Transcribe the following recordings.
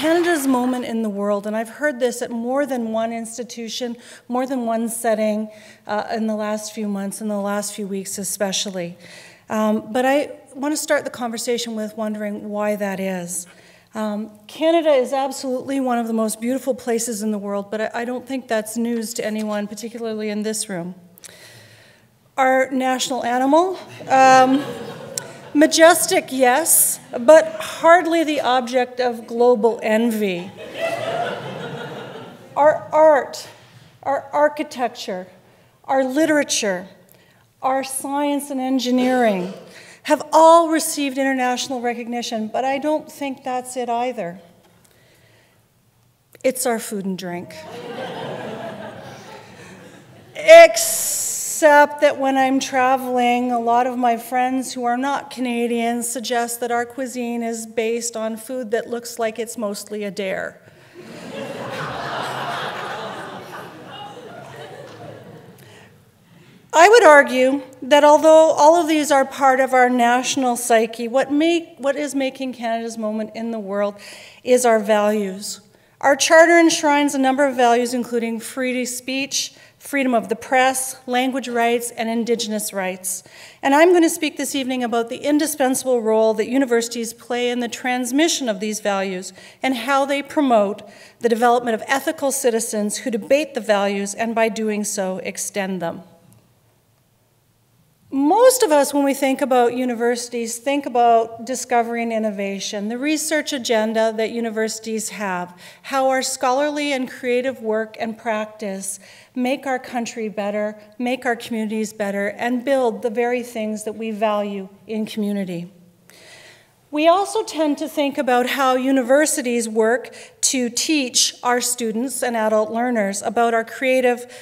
Canada's moment in the world, and I've heard this at more than one institution, more than one setting in the last few months, in the last few weeks especially. But I want to start the conversation with wondering why that is. Canada is absolutely one of the most beautiful places in the world, but I don't think that's news to anyone, particularly in this room. Our national animal, majestic, yes, but hardly the object of global envy. Our art, our architecture, our literature, our science and engineering have all received international recognition, but I don't think that's it either. It's our food and drink. Except that when I'm traveling, a lot of my friends who are not Canadians suggest that our cuisine is based on food that looks like it's mostly a dare. I would argue that although all of these are part of our national psyche, what is making Canada's moment in the world is our values. Our charter enshrines a number of values, including freedom of speech, freedom of the press, language rights, and Indigenous rights. And I'm going to speak this evening about the indispensable role that universities play in the transmission of these values and how they promote the development of ethical citizens who debate the values and by doing so extend them. Most of us, when we think about universities, think about discovery and innovation, the research agenda that universities have, how our scholarly and creative work and practice make our country better, make our communities better, and build the very things that we value in community. We also tend to think about how universities work to teach our students and adult learners about our creative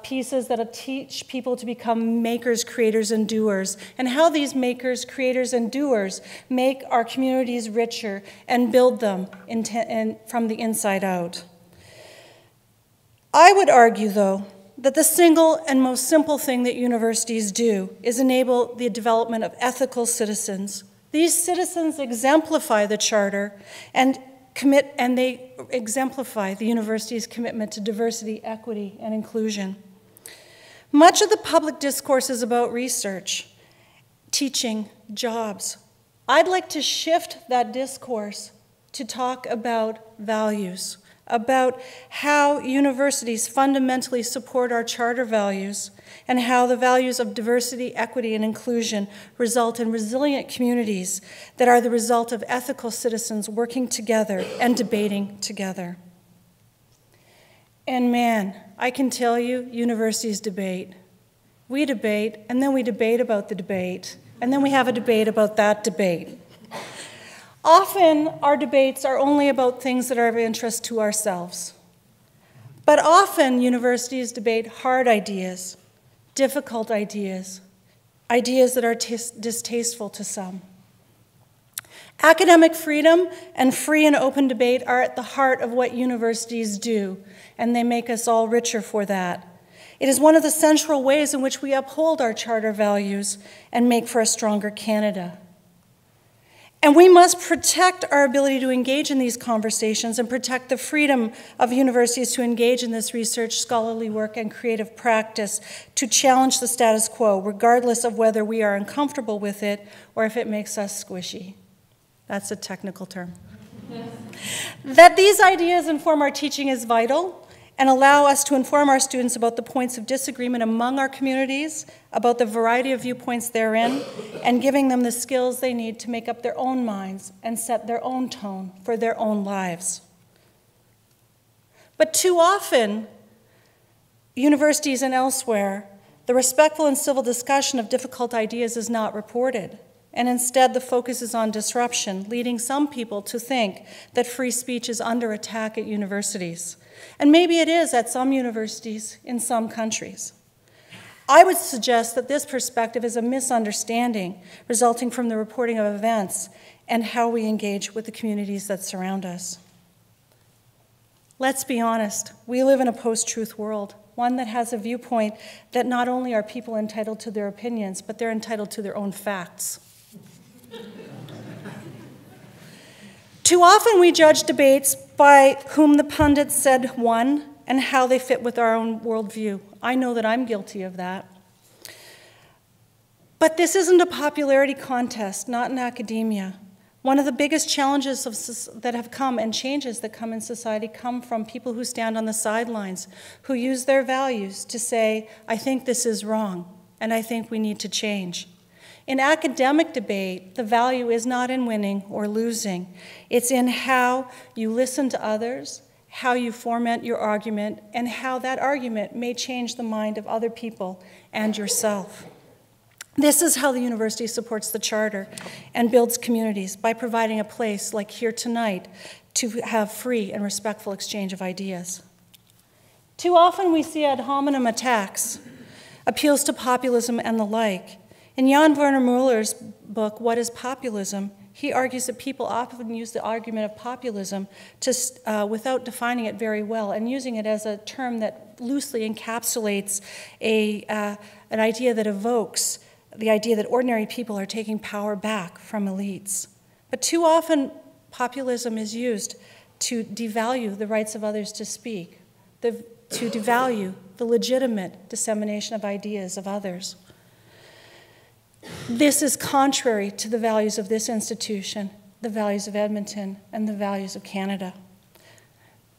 pieces that teach people to become makers, creators, and doers, and how these makers, creators, and doers make our communities richer and build them from the inside out. I would argue, though, that the single and most simple thing that universities do is enable the development of ethical citizens. These citizens exemplify the charter and they exemplify the university's commitment to diversity, equity, and inclusion. Much of the public discourse is about research, teaching, jobs. I'd like to shift that discourse to talk about values, about how universities fundamentally support our charter values and how the values of diversity, equity, and inclusion result in resilient communities that are the result of ethical citizens working together and debating together. And man, I can tell you, universities debate. We debate, and then we debate about the debate, and then we have a debate about that debate. Often, our debates are only about things that are of interest to ourselves. But often, universities debate hard ideas, difficult ideas, ideas that are distasteful to some. Academic freedom and free and open debate are at the heart of what universities do, and they make us all richer for that. It is one of the central ways in which we uphold our charter values and make for a stronger Canada. And we must protect our ability to engage in these conversations and protect the freedom of universities to engage in this research, scholarly work, and creative practice to challenge the status quo, regardless of whether we are uncomfortable with it or if it makes us squishy. That's a technical term. That these ideas inform our teaching is vital and allow us to inform our students about the points of disagreement among our communities, about the variety of viewpoints therein, and giving them the skills they need to make up their own minds and set their own tone for their own lives. But too often, universities and elsewhere, the respectful and civil discussion of difficult ideas is not reported, and instead the focus is on disruption, leading some people to think that free speech is under attack at universities. And maybe it is at some universities in some countries. I would suggest that this perspective is a misunderstanding resulting from the reporting of events and how we engage with the communities that surround us. Let's be honest, we live in a post-truth world, one that has a viewpoint that not only are people entitled to their opinions, but they're entitled to their own facts. Too often we judge debates by whom the pundits said won and how they fit with our own worldview. I know that I'm guilty of that. But this isn't a popularity contest, not in academia. One of the biggest challenges that have come and changes that come in society come from people who stand on the sidelines, who use their values to say, I think this is wrong, and I think we need to change. In academic debate, the value is not in winning or losing. It's in how you listen to others, how you format your argument, and how that argument may change the mind of other people and yourself. This is how the university supports the charter and builds communities, by providing a place like here tonight to have free and respectful exchange of ideas. Too often we see ad hominem attacks, appeals to populism and the like. In Jan Werner Muller's book, What is Populism?, he argues that people often use the argument of populism without defining it very well and using it as a term that loosely encapsulates an idea that evokes the idea that ordinary people are taking power back from elites. But too often, populism is used to devalue the rights of others to speak, to devalue the legitimate dissemination of ideas of others. This is contrary to the values of this institution, the values of Edmonton, and the values of Canada.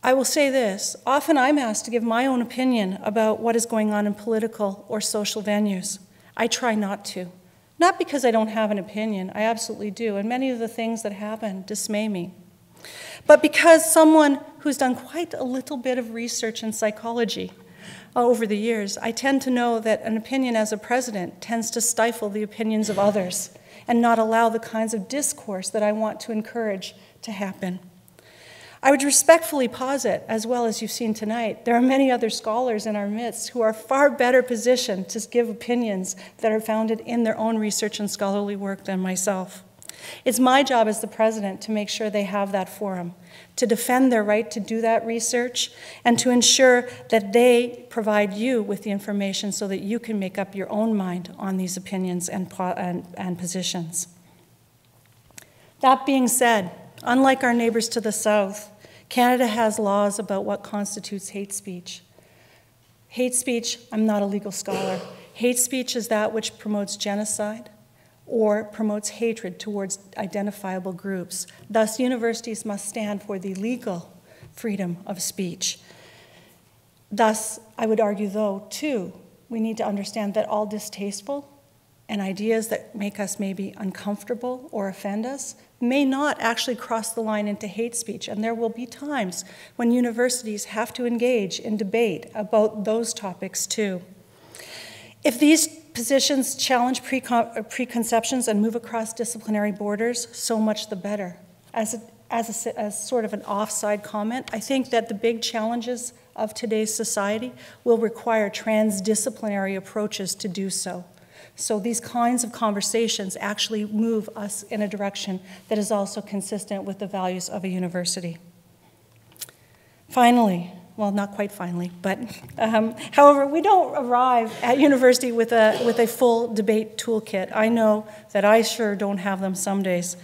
I will say this, often I'm asked to give my own opinion about what is going on in political or social venues. I try not to. Not because I don't have an opinion, I absolutely do, and many of the things that happen dismay me. But because someone who's done quite a little bit of research in psychology over the years, I tend to know that an opinion as a president tends to stifle the opinions of others and not allow the kinds of discourse that I want to encourage to happen. I would respectfully posit, as well as you've seen tonight, there are many other scholars in our midst who are far better positioned to give opinions that are founded in their own research and scholarly work than myself. It's my job as the president to make sure they have that forum, to defend their right to do that research, and to ensure that they provide you with the information so that you can make up your own mind on these opinions and positions. That being said, unlike our neighbors to the south, Canada has laws about what constitutes hate speech. Hate speech, I'm not a legal scholar. Hate speech is that which promotes genocide or promotes hatred towards identifiable groups. Thus, universities must stand for the legal freedom of speech. Thus, I would argue, though, too, we need to understand that all distasteful and ideas that make us maybe uncomfortable or offend us may not actually cross the line into hate speech, and there will be times when universities have to engage in debate about those topics too. If these positions challenge preconceptions and move across disciplinary borders, so much the better. As sort of an offside comment, I think that the big challenges of today's society will require transdisciplinary approaches to do so. So these kinds of conversations actually move us in a direction that is also consistent with the values of a university. Finally, well, not quite finally, but however, we don't arrive at university with a full debate toolkit. I know that I sure don't have them some days.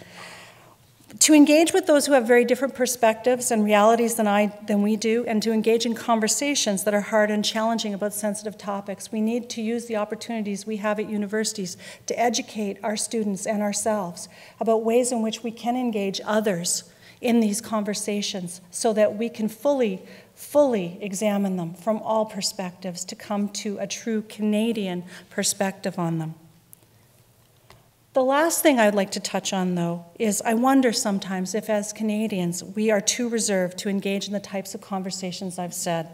To engage with those who have very different perspectives and realities than we do, and to engage in conversations that are hard and challenging about sensitive topics, we need to use the opportunities we have at universities to educate our students and ourselves about ways in which we can engage others in these conversations so that we can fully examine them from all perspectives to come to a true Canadian perspective on them. The last thing I'd like to touch on, though, is I wonder sometimes if, as Canadians, we are too reserved to engage in the types of conversations I've said.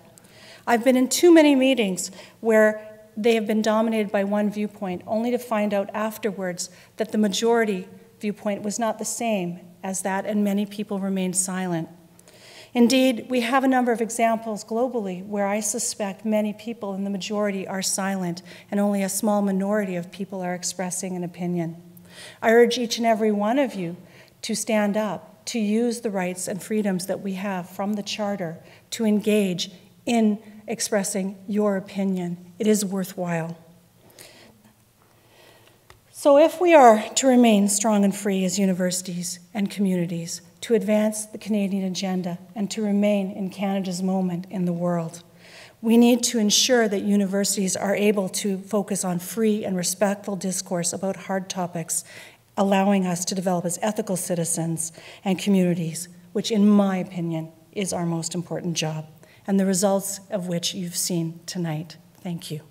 I've been in too many meetings where they have been dominated by one viewpoint, only to find out afterwards that the majority viewpoint was not the same as that, and many people remained silent. Indeed, we have a number of examples globally where I suspect many people in the majority are silent and only a small minority of people are expressing an opinion. I urge each and every one of you to stand up, to use the rights and freedoms that we have from the Charter to engage in expressing your opinion. It is worthwhile. So if we are to remain strong and free as universities and communities, to advance the Canadian agenda and to remain in Canada's moment in the world, we need to ensure that universities are able to focus on free and respectful discourse about hard topics, allowing us to develop as ethical citizens and communities, which in my opinion is our most important job, and the results of which you've seen tonight. Thank you.